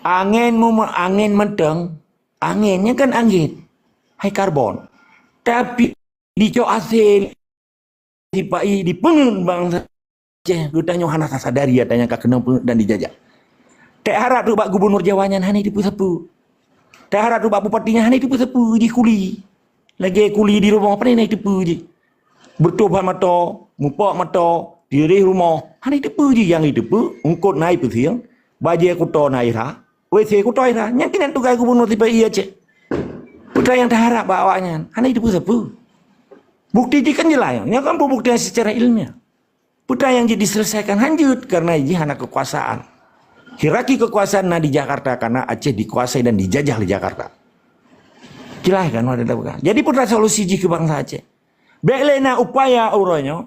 angin menteng, anginnya kan angin, hai karbon. Tapi di co hasil di pai di pengen bangsa Aceh, gutanya hana sadari adanya kakenang dan dijajah. Tak harap tu bak gubernur Jawanya hani dipu-sepu. Tak harap tu bak bupatinya hani dipu-sepu di kuli. Lagi kuli di rumah apa ni naik tipu je. Bertobat mata, mupak mata, diri rumah, hani tipu je yang tipu, ungkut naik pesing, baju kuto naik ra, WC kuto naik ra, nyakinan tugas gubernur tiba iya Aceh. Putra yang tak harap bawanya, hani dipu-sepu. Bukti itu kan jelas, ya kan pembuktian secara ilmiah. Putra yang jadi diselesaikan lanjut karena ini hanya kekuasaan. Hierarki kekuasaan di Jakarta karena Aceh dikuasai dan dijajah di Jakarta. Jelas kan ada bukan. Jadi putra solusi ke bangsa Aceh. Belena upaya uronyo,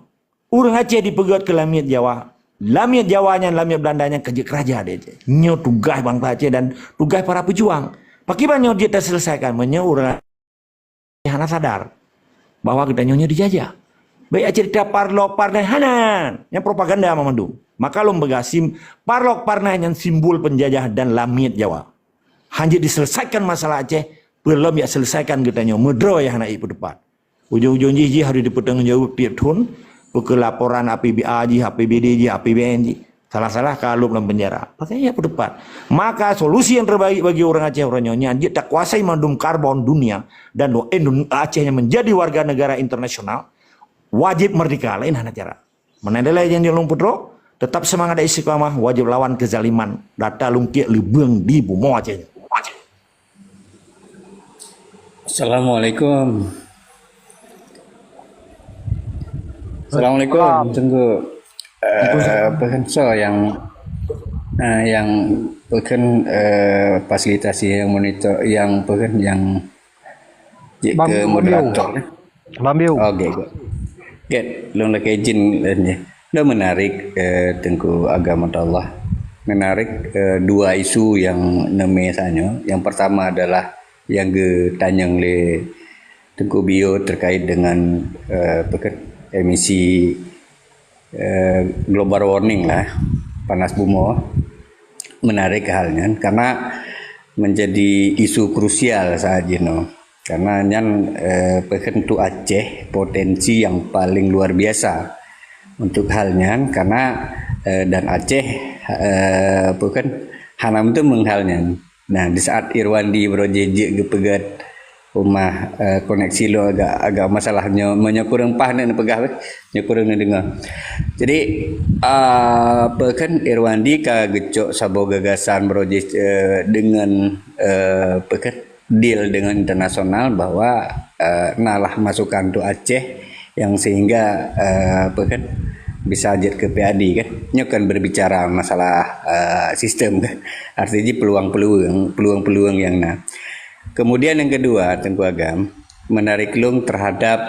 urang Aceh dipegat ke Lamiat Jawa. Lamiat Jawanya, Lamiat Belandanya ke kerajaan Aceh. Nyo tugas bangsa Aceh dan tugas para pejuang. Pakibannya dia terselesaikan, urang hana sadar bahwa kita nyonya dijajah. Baik cerita parlok parnai hanan yang propaganda memandu. Maka lo begasim parlok parnai yang simbol penjajah dan Lamiat Jawa. Hanya diselesaikan masalah Aceh, belum ya selesaikan kita nyonya medro ya anak ibu depan. Ujung-ujung ji harus dipertanggungjawab tiap tahun. Bukan laporan APBA ji, APBD ji, APBN ji. Salah-salah kalau dalam penjara. Makanya ya depan. Maka solusi yang terbaik bagi orang Aceh orang nyonya dia tak kuasai mandum karbon dunia dan Acehnya menjadi warga negara internasional. Wajib merdeka lain hana cara. Menandai yang di Lumputro tetap semangat istiqamah wajib lawan kezaliman data lungkit libeng di Bumo Aceh. Assalamualaikum. Assalamualaikum. Tunggu pekan yang pekan fasilitasi yang monitor yang pekan yang ke moderator. Bambiu. Oke. Get long lagi izin ya. Lo menarik tengku agama Allah. Menarik dua isu yang nemesanya. Yang pertama adalah yang tanyang le tengku bio terkait dengan emisi global warming lah, panas bumi. Menarik halnya karena menjadi isu krusial saja no. Karena nyan pekentu Aceh potensi yang paling luar biasa untuk halnya karena dan Aceh bukan hanam itu menghalnya. Nah di saat Irwandi brojeje gepegat rumah koneksi lo agak masalahnya menyakurang pah dan pegah nyakurang dengar. Jadi pekan Irwandi ka gecok sabo gagasan brojeje dengan pekan deal dengan internasional bahwa nalah masukan untuk Aceh yang sehingga kan bisa ajak ke PAD kan nyokan berbicara masalah sistem kan artinya peluang-peluang yang kemudian yang kedua Tengku Agam menarik lung terhadap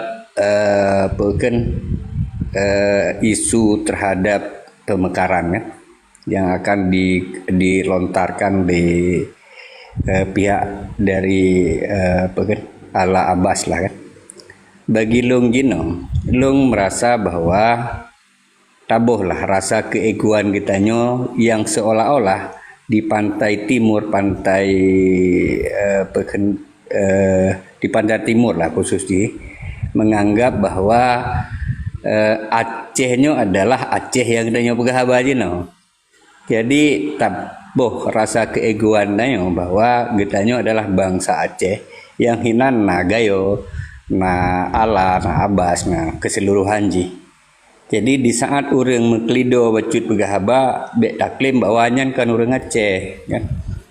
isu terhadap pemekaran kan yang akan dilontarkan di pihak dari ala Abbas lah kan. Bagi Long Gino, Long merasa bahwa tabuhlah rasa keegoan kitanya yang seolah-olah di pantai timur, di pantai timur lah khususnya menganggap bahwa Acehnya adalah Aceh yang kitanya pegah no. Jadi rasa keegoannya bahwa getanya adalah bangsa Aceh yang hinan gayo ala Abbas keseluruhan ji. Jadi di saat orang meklido bacut pegahaba bek taklim bawaannya kan orang Aceh kan.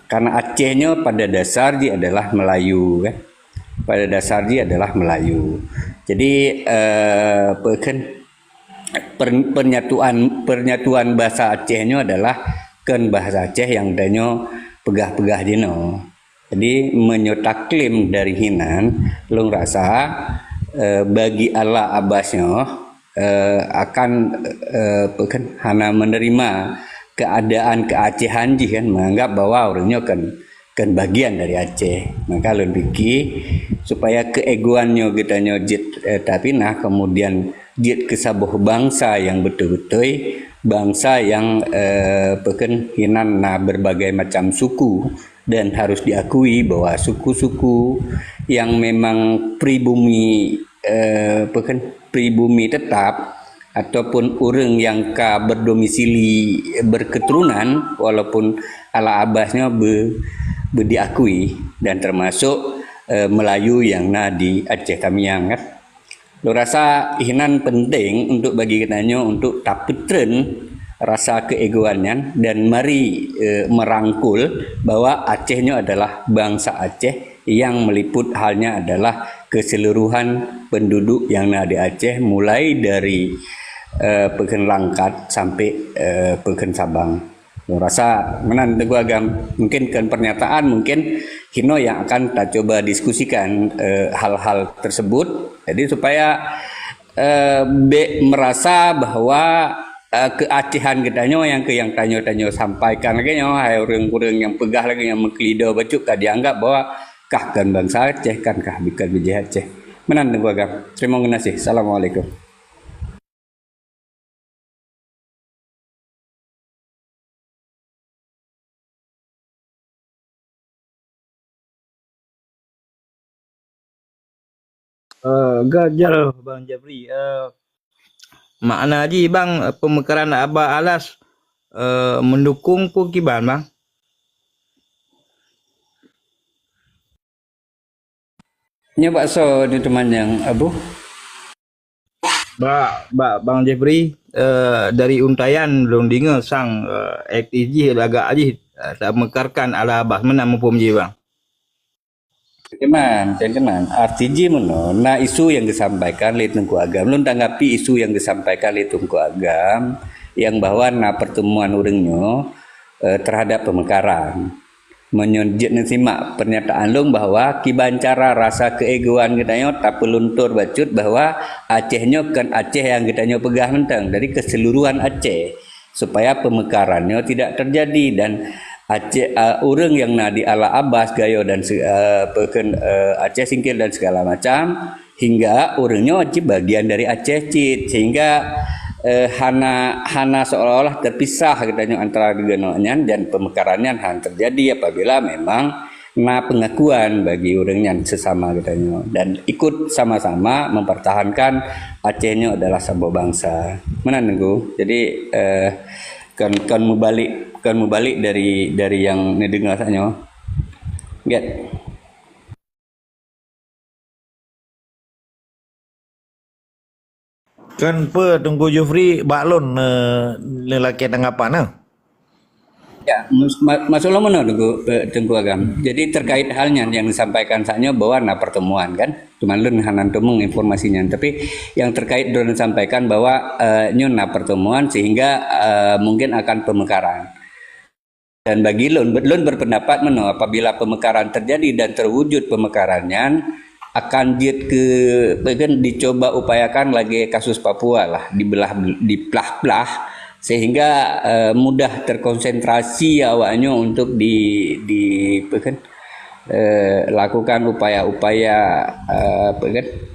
Karena Acehnya pada dasar dia adalah Melayu kan. Pada dasar dia adalah Melayu. Jadi pernyataan bahasa Acehnya adalah kan bahasa Aceh yang danyo pegah-pegah dino. Jadi menyotaklim dari hinan long rasa bagi ala Abbasnya akan hana menerima keadaan keacehan kan menganggap bahwa orangnya kan bagian dari Aceh. Maka lebih supaya keegoannya kitanya jit tapi kemudian jit kesabuh bangsa yang betul-betul bangsa yang hinan berbagai macam suku, dan harus diakui bahwa suku-suku yang memang pribumi pribumi tetap ataupun orang yang berdomisili berketurunan walaupun ala abasnya diakui, dan termasuk Melayu yang di Aceh Tamiang kan. Lo rasa inan penting untuk bagi kitanya untuk tapetren rasa keegoannya dan mari merangkul bahwa Acehnya adalah bangsa Aceh yang meliput halnya adalah keseluruhan penduduk yang ada di Aceh, mulai dari Peken Langkat sampai Peken Sabang. Saya rasa menan Teguh Agam mungkin kan pernyataan mungkin Hino yang akan kita coba diskusikan hal-hal tersebut, jadi supaya merasa bahwa keacehan kitanya yang tanya-tanya sampaikan lagi orang-orang yang pegah lagi yang mengkelido bacuk dianggap bahwa kah kan bangsa Aceh kan kah bukan bijih Aceh. Menan Teguh Agam. Terima kasih. Assalamualaikum. Gajar Bang Jabri. Makna ji bang pemekaran Abah Alas mendukung pun kiban bang. Nya bakso di teman yang abu. Bang Jabri dari untayan belum dengar sang aktif agak aji tak mekarkan ala Abah menang pun ji bang. Teman, RTJ mana? Nah isu yang disampaikan oleh Tunku Agam, lu tanggapi isu yang disampaikan oleh Tunku Agam yang bahwa pertemuan orangnya terhadap pemekaran. Menyunjit simak pernyataan lu bahwa kibancara rasa keegoan kitanya tak peluntur bacut bahwa Acehnya kan Aceh yang kitanya pegah mentang dari keseluruhan Aceh supaya pemekarannya tidak terjadi, dan Aceh orang yang di ala Abbas Gayo dan Aceh Singkil dan segala macam, hingga orangnya wajib bagian dari Aceh Cit, sehingga hana seolah-olah terpisah katanya antara genoknya dan pemekarannya terjadi apabila memang pengakuan bagi orangnya sesama katanya dan ikut sama-sama mempertahankan Acehnya adalah sebuah bangsa. Mana nenggu? Jadi kan mubalik dari yang nedengar saja. Get. Kan tunggu Jufri baklon lelaki tanggapan Ya, masalah mana Tengku Agam. Jadi terkait halnya yang disampaikan saja bahwa pertemuan kan, cuma lun hanan tumeng informasinya. Tapi yang terkait dengan disampaikan bahwa nyona pertemuan sehingga mungkin akan pemekaran. Dan bagi lun berpendapat mana apabila pemekaran terjadi dan terwujud pemekarannya akan dicoba upayakan lagi kasus Papua lah, dipelah-pelah sehingga mudah terkonsentrasi awaknya untuk lakukan upaya-upaya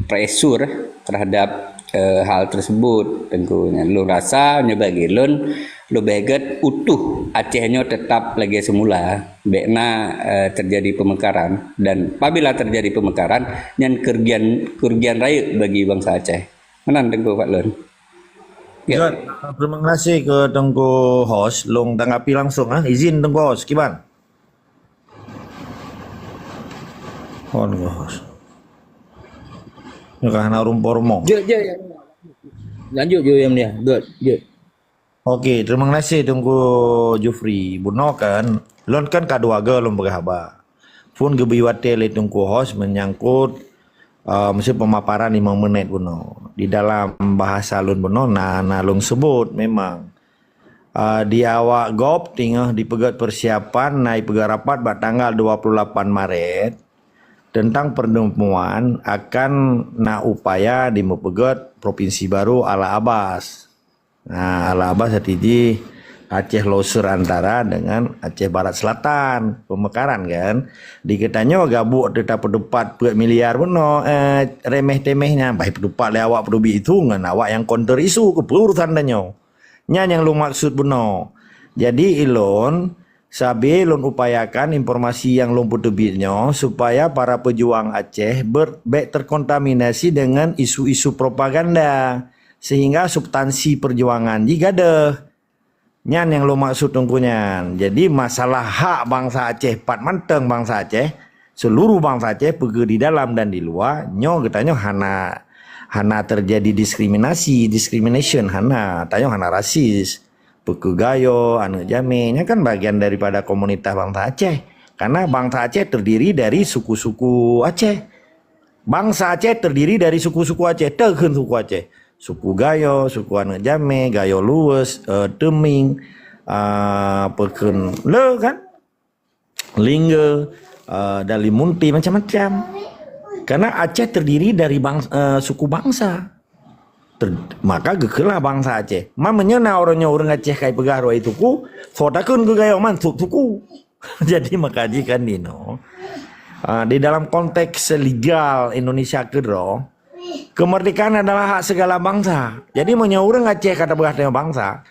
pressure terhadap hal tersebut. Tentunya lu rasa bagi lun lu beget utuh Acehnya tetap lagi semula bekna terjadi pemekaran, dan apabila terjadi pemekaran yang kerugian raya bagi bangsa Aceh. Menan Tengku Pak Lun. Ya. Terima kasih ke Tengku host, long tanggapi langsung izin Tengku host, kiban. Tengku host. Karena rumpo-rumpo. Je. Lanjut je yang dia. Good. Okey, terima kasih Tengku Jufri. Buno kan, lon kan kaduaga lon berhaba. Pun gebiwate le Tengku host menyangkut mesti pemaparan 5 menit buno. Di dalam bahasa lun buno lun sebut memang di awak gop tinggal di pegat persiapan naik pegat rapat pada tanggal 28 Maret tentang pertemuan akan upaya di pegat provinsi baru ala Abbas. Ala Abbas satiji Aceh Loser antara dengan Aceh Barat Selatan pemekaran kan. Diketanya gabuk tetap perdepat miliar pun remeh-temehnya baik perdepat le awak perdubi itu dengan awak yang counter isu ke perurusan danyo. yang lu maksud benar. Jadi ilon sabi lon upayakan informasi yang lon petebitnya supaya para pejuang Aceh terkontaminasi dengan isu-isu propaganda sehingga substansi perjuangan juga deh. Nyan yang lo maksud tungkunya. Jadi masalah hak bangsa Aceh, pat manteng bangsa Aceh, seluruh bangsa Aceh pergi di dalam dan di luar, nyo katanya hana terjadi discrimination hana, tanya hana rasis. Puku Gayo, anu Jame, kan bagian daripada komunitas bangsa Aceh. Karena bangsa Aceh terdiri dari suku-suku Aceh. Bangsa Aceh terdiri dari suku-suku Aceh, teken suku Aceh. Suku Gayo, suku anu Jame, Gayo Luwes, Teming, Peken Le kan, Lingge, Dalimunti, macam-macam. Karena Aceh terdiri dari suku bangsa. Maka gekelah bangsa Aceh. Mamanya orangnya orang Aceh kayak pegarwa itu ku, sotakun ke gaya mantuk tuku. Jadi makaji kan dino. Di dalam konteks legal Indonesia kedro, kemerdekaan adalah hak segala bangsa. Jadi punya orang Aceh kata beratnya bangsa.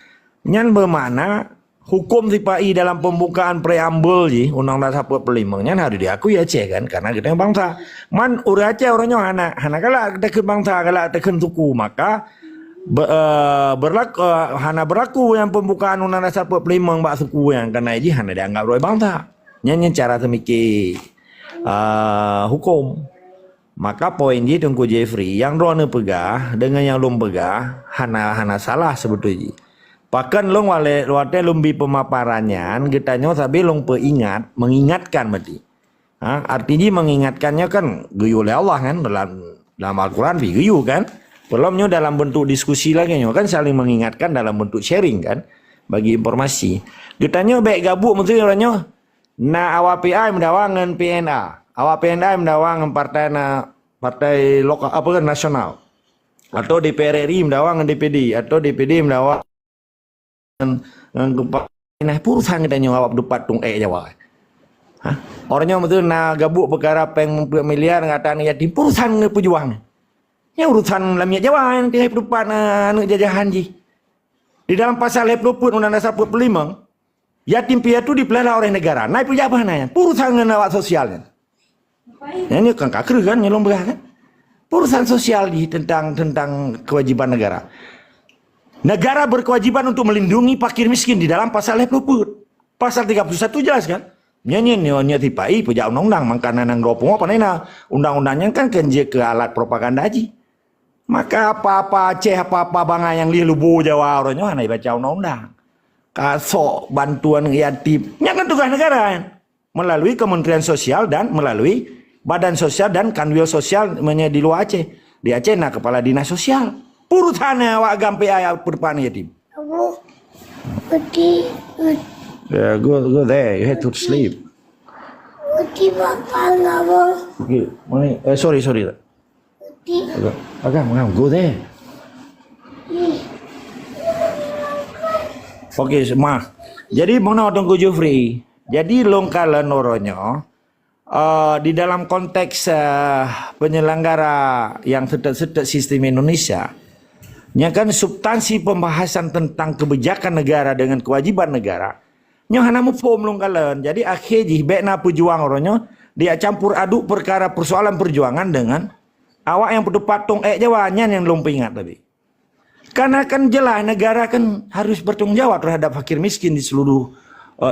Nyan bermakna hukum TPI dalam pembukaan preambul ji Undang-Undang 45 nyan harus diakui Aceh kan karena kita bangsa. Man orang Aceh orangnya hana kalau teken bangsa kalau teken suku maka berlaku yang pembukaan Undang-Undang 45 mbak suku yang karena ini hana dianggap oleh bangsa. Nyan cara semiki hukum. Maka poin ji tunggu Jeffrey yang Rone pegah dengan yang lom pegah hana salah sebetulnya. Bahkan long wate lumbi pemaparannya, getanya sabi long mengingatkan berarti. Artinya mengingatkannya kan guyu oleh Allah kan dalam Al-Quran guyu kan. Belumnya dalam bentuk diskusi lagi kan saling mengingatkan dalam bentuk sharing kan bagi informasi. Getanya baik gabuk mesti orangnya. Na awak PI mendawangan PNA, awak PNA mendawangan partai lokal apa kan nasional. Atau DPR RI mendawangan DPD atau DPD mendawangan nah purusan kita nyawa dapat tung Jawa. Orangnya betul na gabuk perkara peng miliar ngataan ya di purusan pejuang. Ya urusan lamia Jawa yang tidak depan anu jajahan ji. Di dalam pasal 20 Undang-Undang 45 yatim piatu dipelihara oleh negara. Naik pejabatannya, purusan awak sosialnya. Ini kan kakir kan nyelom kan. Purusan sosial di tentang kewajiban negara. Negara berkewajiban untuk melindungi fakir miskin di dalam pasal 20. Pasal 31 jelas kan? Nyanyi tipai pejak undang-undang mangkana nang ropongo panena undang-undangnya kan kenje ke alat propaganda aji. Maka apa-apa Aceh apa-apa bangga yang li lubu Jawa orangnya hanai baca undang-undang. Kasok bantuan yatim. Nya kan tugas negara kan? Melalui Kementerian Sosial dan melalui Badan Sosial dan Kanwil Sosial di luar Aceh. Di Aceh nah kepala dinas sosial. Urusannya awak gampe ayat perpan yatim. Yeah, go there. You have to sleep. Okay, sorry. Agam, go there. Okay, mah. Jadi mana tunggu Jufri. Jadi longkalan noronyo di dalam konteks penyelenggara yang setek sistem Indonesia. Nya kan substansi pembahasan tentang kebijakan negara dengan kewajiban negara. Nya hana mufum longkalan. Jadi akhirnya bekna pejuang oronyo dia campur aduk perkara persoalan perjuangan dengan awak yang patung Jawa yang belum ingat tadi. Karena kan jelas negara kan harus bertanggung jawab terhadap fakir miskin di seluruh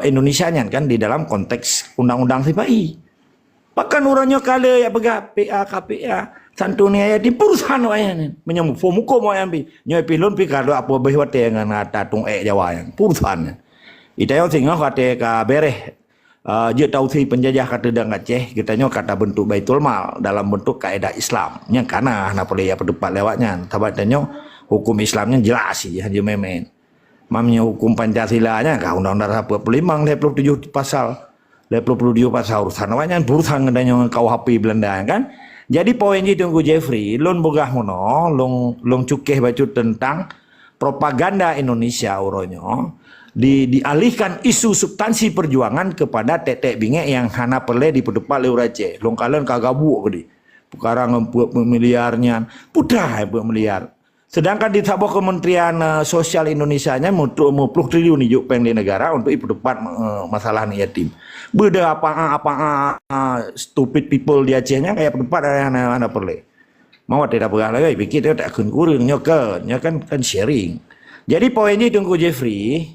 Indonesia kan di dalam konteks undang-undang TPI. Bahkan orangnya kala ya pegah PA KPA santunia ya di perusahaan wayan menyambut fomuko mau ambil nyoy pilon pi kalau apa behwate dengan tatung Jawa yang perusahaan. Ita yang singa kate ka bereh je tau si penjajah kata dang Aceh kitanya kata bentuk baitul mal dalam bentuk kaidah Islam yang kana hana boleh ya pedepat lewatnya tabatnya hukum Islamnya jelas sih hanya memen. Mamnya hukum Pancasilanya ka undang-undang 45 27 pasal 27 pasal urusan awaknya urusan ngendanya KUHP Belanda kan. Jadi poin itu tunggu Jeffrey, lon bogah mono, long cukeh baca tentang propaganda Indonesia uronyo dialihkan isu substansi perjuangan kepada tetek bingek yang hana pele di pedepat leur Aceh. Long kalian kagabuk gede. Perkara ngempuak miliarnya, pudah miliar. Sedangkan di sebuah Kementerian Sosial Indonesia-nya 10 triliun hijuk peng di negara untuk iperdepat masalah ni yatim. Beda apa stupid people di Acehnya kayak perdepat ada perle. Mau tidak pegang lagi, pikir dia tak akan kurang kan sharing. Jadi poinnya Tunggu Jeffrey,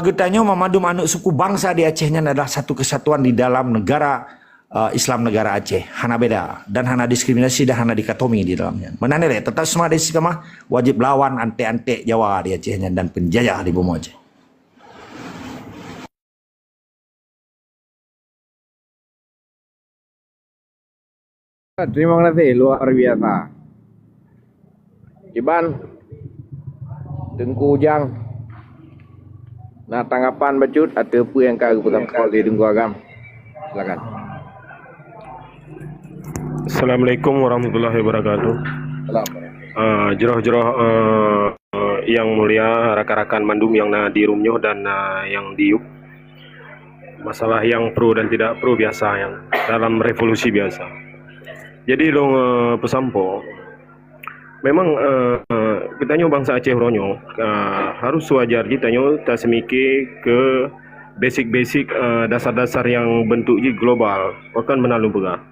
getanya memadu manuk suku bangsa di Acehnya adalah satu kesatuan di dalam negara Islam negara Aceh, hana beda dan hana diskriminasi dan hana dikotomi di dalamnya. Menanda deh, tetap semua desi kemah wajib lawan ante-ante Jawa di Acehnya dan penjajah di bumi Aceh. Terima kasih, luar biasa. Iban, Tengku Ujang. Nah, tanggapan bacut ada apa yang kau putar di Tengku Agam? Silakan. Assalamualaikum warahmatullahi wabarakatuh. Salam. Jeroh-jeroh yang mulia rakan-rakan mandum yang di rumnyo dan yang di yuk. Masalah yang pro dan tidak pro biasa yang dalam revolusi biasa. Jadi dong pesampo. Memang kita nyo bangsa Aceh ronyo harus wajar kita nyo tak semiki ke basic-basic dasar-dasar yang bentuk global akan menalu begah.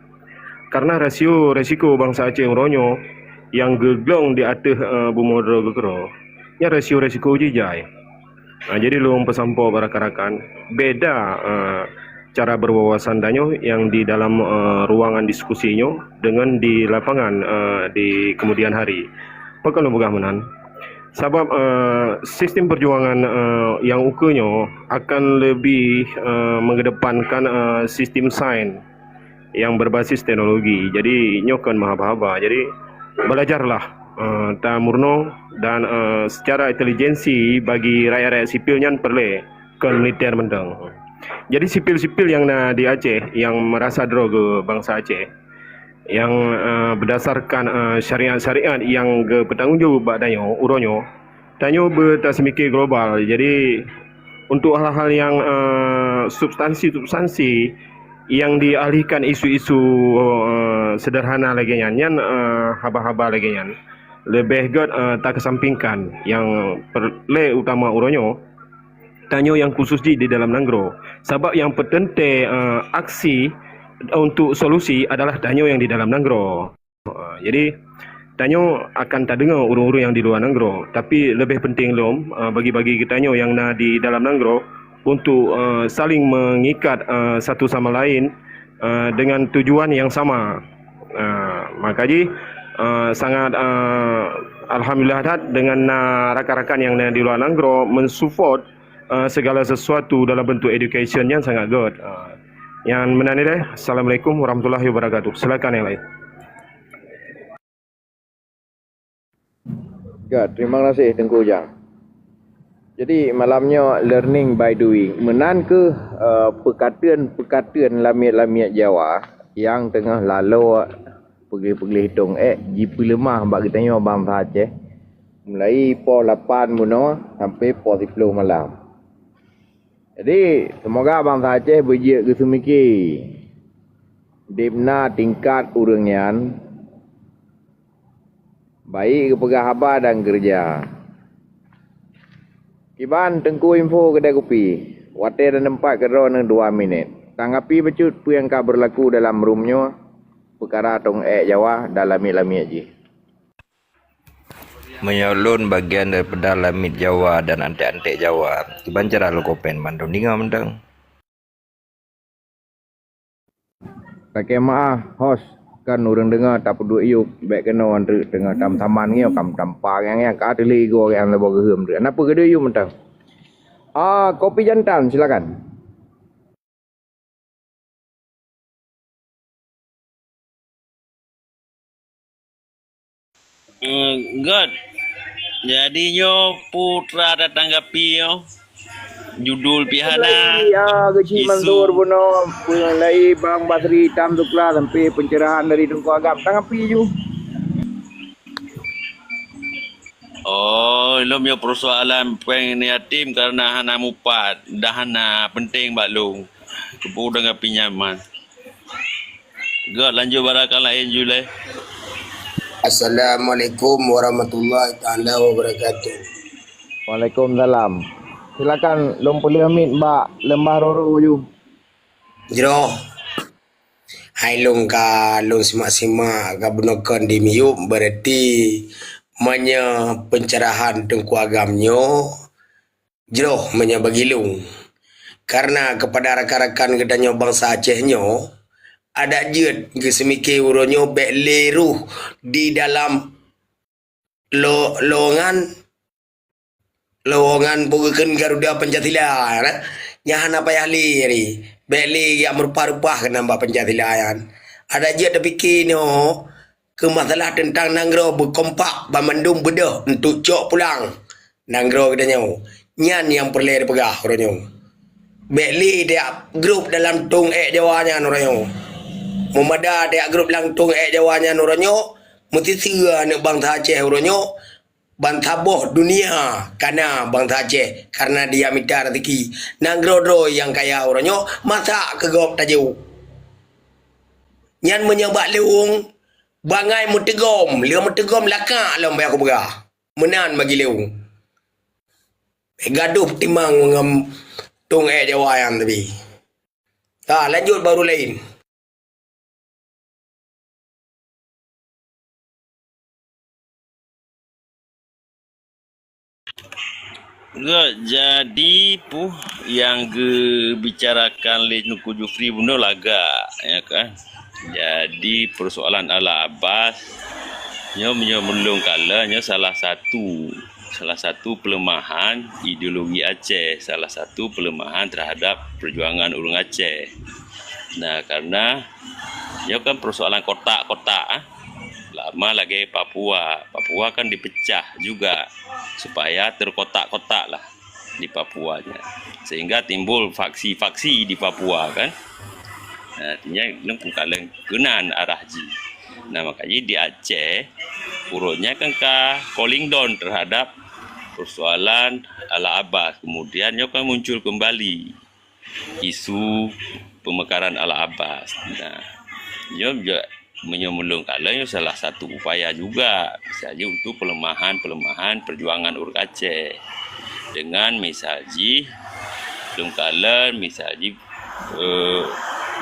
Karena resiko bangsa Aceh ronyo yang geglong di atas bumodro gegero, ya resiko jijai. Jadi lu pesampo rakan-rakan beda cara berwawasan danyo yang di dalam ruangan diskusinya dengan di lapangan di kemudian hari. Pekan lu menan. Sebab sistem perjuangan yang ukurnya akan lebih mengedepankan sistem sains yang berbasis teknologi. Jadi nyokan mahaba-haba. Jadi belajarlah ta murno dan secara intelijensi bagi rakyat-rakyat sipilnya perle ke militer mendang. Jadi sipil-sipil yang di Aceh yang merasa droge bangsa Aceh yang berdasarkan syariat-syariat yang bertanggungjawab badanyo uronyo tanyo bertasmiki global. Jadi untuk hal-hal yang substansi yang dialihkan isu-isu sederhana lagi nyan haba-haba lagi nyan lebih tak kesampingkan yang perle utama uronyo tanyo yang khusus di dalam nanggro. Sebab yang petente aksi untuk solusi adalah tanyo yang di dalam nanggro. Jadi tanyo akan tak dengar urung-urung yang di luar nanggro, tapi lebih penting lom bagi-bagi kita tanyo yang di dalam nanggro untuk saling mengikat satu sama lain dengan tujuan yang sama. Makanya sangat alhamdulillah dengan rakan-rakan yang di luar nanggro mensupport segala sesuatu dalam bentuk education yang sangat good. Yang menani deh. Assalamualaikum warahmatullahi wabarakatuh. Silakan yang lain. Ya, terima kasih Tengku Ujang. Jadi malamnya learning by doing. Menan ke perkataan lamiat-lamiat Jawa yang tengah lalu pergi hitung jipu lemah bagi tanya bangsa Aceh. Mulai pukul 8 muno sampai pukul 10 malam. Jadi semoga bangsa Aceh berjaya ke semiki. Dimna tingkat urangnya baik ke pegawai dan kerja. Iban Tengku info kedai kopi. Wate dan tempat kedua nang 2 minit. Tanggapi becut apa yang kau berlaku dalam rumnya perkara tong Jawa dalam lamit je. Menyalun bagian daripada lamit Jawa dan antek-antek Jawa. Iban cara lu kopen mandong dengar mendang. Pakai maaf host kan orang dengar tak peduli yuk baik kena orang dengar tam-taman ni kam tampang yang ka teli go yang lebih gehem tu. Apa kedua yuk mentang? Kopi jantan silakan. God. Jadi yo putra ada tanggapi yo. Judul pihana. Ya, kecil mantur puno mulai Bang Basri Tam Tukla sampai pencerahan dari Tengku Agam. Tanggapi ju. Oh, lom yo persoalan pengen yatim karena hana mupat, dah hana penting baklung. Kepu dengan pinjaman. God lanjut barakan lain Julai. Assalamualaikum warahmatullahi taala wabarakatuh. Waalaikumsalam. Silakan long boleh amit mbak lembah roro you. Jero. Hai long ka long simak-simak ka bunokan di miu berarti manya pencerahan tengku agamnyo jero manya bagilung. Karena kepada rakan-rakan gedanyo bangsa Aceh-nyo ada jet ke semiki uronyo bek leru di dalam lowongan bukan Garuda Pancasila na nyahan apa ya liri beli yang merupa-rupa ke nambah Pancasilaan ada je terfikir no ke masalah tentang nanggro berkompak bamandum bedah untuk cok pulang nanggro katanya nyan yang perlu dipegah katanya beli dia grup dalam tung jawanya katanya memada dia grup dalam tung jawanya katanya mesti sia nak bangsa Aceh katanya bantaboh dunia karena bangsa Aceh karena dia minta rezeki nanggrodro yang kaya orangnya masa kegop tajuk nyan menyebak leung bangai mutegom dia mutegom laka lom aku berah menan bagi leung gaduh timang ngam tung Jawa yang tapi lanjut baru lain. Jadi yang bicarakan oleh Nuku Jufri Buno laga ya kan. Jadi persoalan Ala Abbas nyo melung kala nyo salah satu pelemahan ideologi Aceh, salah satu pelemahan terhadap perjuangan urang Aceh. Nah, karena nyo kan persoalan kotak-kotak lama lagi Papua kan dipecah juga supaya terkotak-kotak lah di Papuanya sehingga timbul faksi-faksi di Papua kan. Artinya ini bukan kenan arah ji. Nah makanya di Aceh urutnya kan calling down terhadap persoalan Ala Abbas, kemudian kan muncul kembali isu pemekaran Ala Abbas. Nah juga menyemulung kalau salah satu upaya juga misalnya untuk pelemahan perjuangan urang Aceh dengan misalnya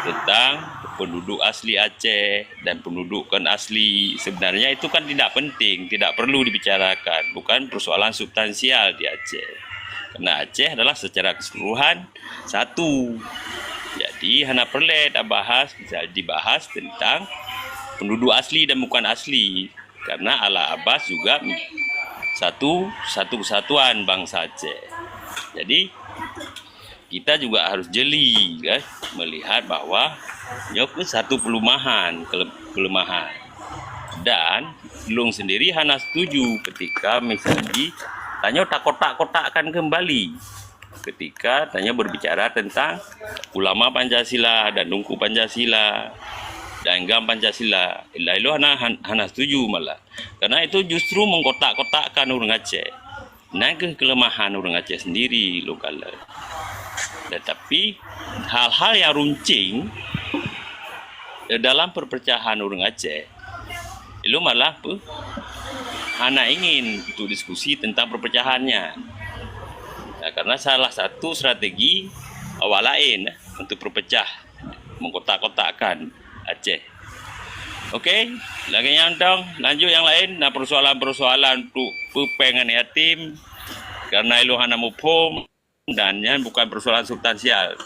tentang penduduk asli Aceh dan pendudukan asli sebenarnya itu kan tidak penting, tidak perlu dibicarakan, bukan persoalan substansial di Aceh karena Aceh adalah secara keseluruhan satu. Jadi hanya perlu dibahas tentang penduduk asli dan bukan asli karena Ala Abbas juga satu kesatuan bangsa Aceh. Jadi kita juga harus jeli guys melihat bahwa nyok satu kelemahan dan Lung sendiri hanya setuju ketika misalnya tanya kotak-kotakkan kembali ketika tanya berbicara tentang ulama Pancasila dan Nungku Pancasila dan Gam Pancasila. Itu hana setuju malah karena itu justru mengkotak-kotakkan orang Aceh. Nah kelemahan orang Aceh sendiri lokal. Tetapi hal-hal yang runcing dalam perpecahan orang Aceh itu malah hana ingin untuk diskusi tentang perpecahannya. Nah, karena salah satu strategi awal lain untuk perpecah mengkotak-kotakkan Aceh. Okey, lagi nyantong, lanjut yang lain. Nah, persoalan-persoalan untuk pengen yatim karena iluhana mufhum dan bukan persoalan substansial.